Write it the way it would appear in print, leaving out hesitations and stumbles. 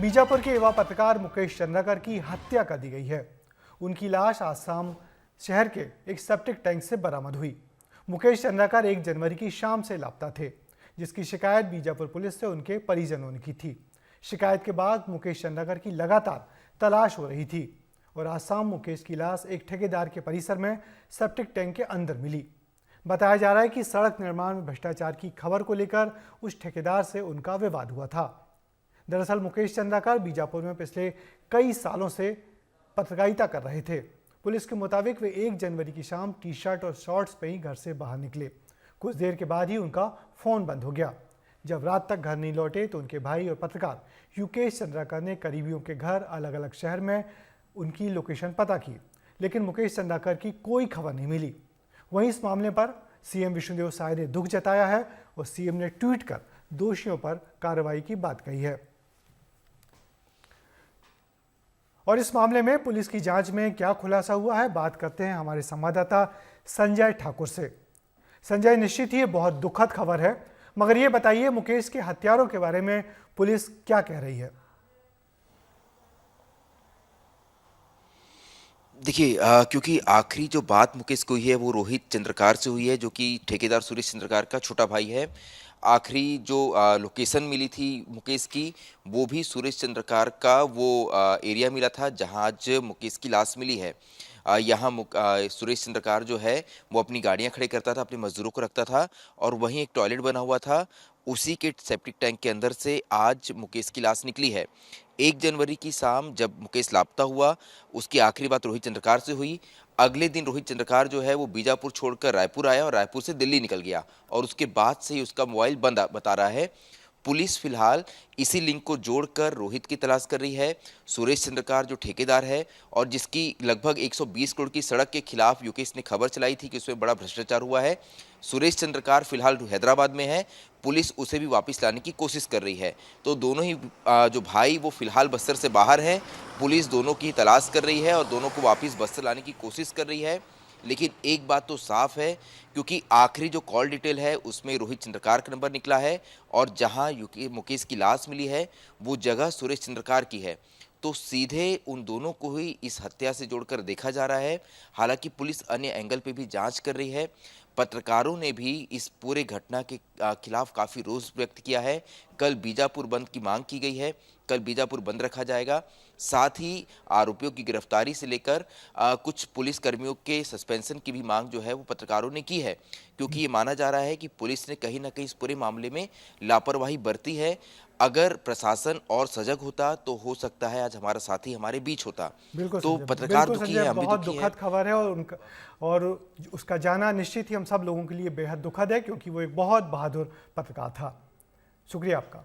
बीजापुर के युवा पत्रकार मुकेश चंद्राकर की हत्या कर दी गई है। उनकी लाश आसाम शहर के एक सेप्टिक टैंक से बरामद हुई। मुकेश चंद्राकर 1 जनवरी की शाम से लापता थे, जिसकी शिकायत बीजापुर पुलिस से उनके परिजनों ने की थी। शिकायत के बाद मुकेश चंद्राकर की लगातार तलाश हो रही थी और आसाम मुकेश की लाश एक ठेकेदार के परिसर में सेप्टिक टैंक के अंदर मिली। बताया जा रहा है कि सड़क निर्माण में भ्रष्टाचार की खबर को लेकर उस ठेकेदार से उनका विवाद हुआ था। दरअसल मुकेश चंद्राकर बीजापुर में पिछले कई सालों से पत्रकारिता कर रहे थे। पुलिस के मुताबिक वे 1 जनवरी की शाम टी-शर्ट और शॉर्ट्स में ही घर से बाहर निकले। कुछ देर के बाद ही उनका फोन बंद हो गया। जब रात तक घर नहीं लौटे तो उनके भाई और पत्रकार युकेश चंद्राकर ने करीबियों के घर अलग अलग शहर में उनकी लोकेशन पता की, लेकिन मुकेश चंद्राकर की कोई खबर नहीं मिली। वहीं इस मामले पर सीएम विष्णुदेव साय ने दुख जताया है और सीएम ने ट्वीट कर दोषियों पर कार्रवाई की बात कही है। और इस मामले में पुलिस की जांच में क्या खुलासा हुआ है, बात करते हैं हमारे संवाददाता संजय ठाकुर से। संजय, निश्चित ही ये बहुत दुखद खबर है, मगर ये बताइए मुकेश के हत्यारों के बारे में पुलिस क्या कह रही है? देखिए, क्योंकि आखिरी जो बात मुकेश को हुई है वो रोहित चंद्रकार से हुई है, जो कि ठेकेदार सुरेश चंद्रकार का छोटा भाई है। आखिरी जो लोकेशन मिली थी मुकेश की, वो भी सुरेश चंद्रकार का वो एरिया मिला था जहां आज मुकेश की लाश मिली है। यहाँ सुरेश चंद्रकार जो है वो अपनी गाड़ियां खड़े करता था, अपने मजदूरों को रखता था और वहीं एक टॉयलेट बना हुआ था। उसी के सेप्टिक टैंक के अंदर से आज मुकेश की लाश निकली है। 1 जनवरी की शाम जब मुकेश लापता हुआ, उसकी आखिरी बात रोहित चंद्रकार से हुई। अगले दिन रोहित चंद्रकार जो है वो बीजापुर छोड़कर रायपुर आया और रायपुर से दिल्ली निकल गया और उसके बाद से ही उसका मोबाइल बंद बता रहा है। पुलिस फिलहाल इसी लिंक को जोड़कर रोहित की तलाश कर रही है। सुरेश चंद्रकार जो ठेकेदार है और जिसकी लगभग 120 करोड़ की सड़क के खिलाफ युकेश ने खबर चलाई थी कि उसमें बड़ा भ्रष्टाचार हुआ है, सुरेश चंद्रकार फिलहाल हैदराबाद में है। पुलिस उसे भी वापस लाने की कोशिश कर रही है। तो दोनों ही जो भाई वो फिलहाल बस्तर से बाहर हैं। पुलिस दोनों की तलाश कर रही है और दोनों को वापस बस्तर लाने की कोशिश कर रही है। लेकिन एक बात तो साफ है, क्योंकि आखिरी जो कॉल डिटेल है उसमें रोहित चंद्रकार का नंबर निकला है और जहां मुकेश की लाश मिली है वो जगह सुरेश चंद्रकार की है। तो सीधे उन दोनों को ही इस हत्या से जोड़कर देखा जा रहा है। हालांकि पुलिस अन्य एंगल पे भी जांच कर रही है। पत्रकारों ने भी इस पूरे घटना के खिलाफ काफ़ी रोष व्यक्त किया है। कल बीजापुर बंद की मांग की गई है, कल बीजापुर बंद रखा जाएगा। साथ ही आरोपियों की गिरफ्तारी से लेकर कुछ पुलिस कर्मियों के सस्पेंशन की भी मांग जो है वो पत्रकारों ने की है, क्योंकि ये माना जा रहा है कि पुलिस ने कहीं ना कहीं इस पूरे मामले में लापरवाही बरती है। अगर प्रशासन और सजग होता तो हो सकता है आज हमारा साथी हमारे बीच होता। बिल्कुल तो संजय, पत्रकार बिल्कुल दुखी संजय, है, हम भी बहुत दुखी है। दुखद खबर है और उसका जाना निश्चित ही हम सब लोगों के लिए बेहद दुखद है, क्योंकि वो एक बहुत बहादुर पत्रकार था। शुक्रिया आपका।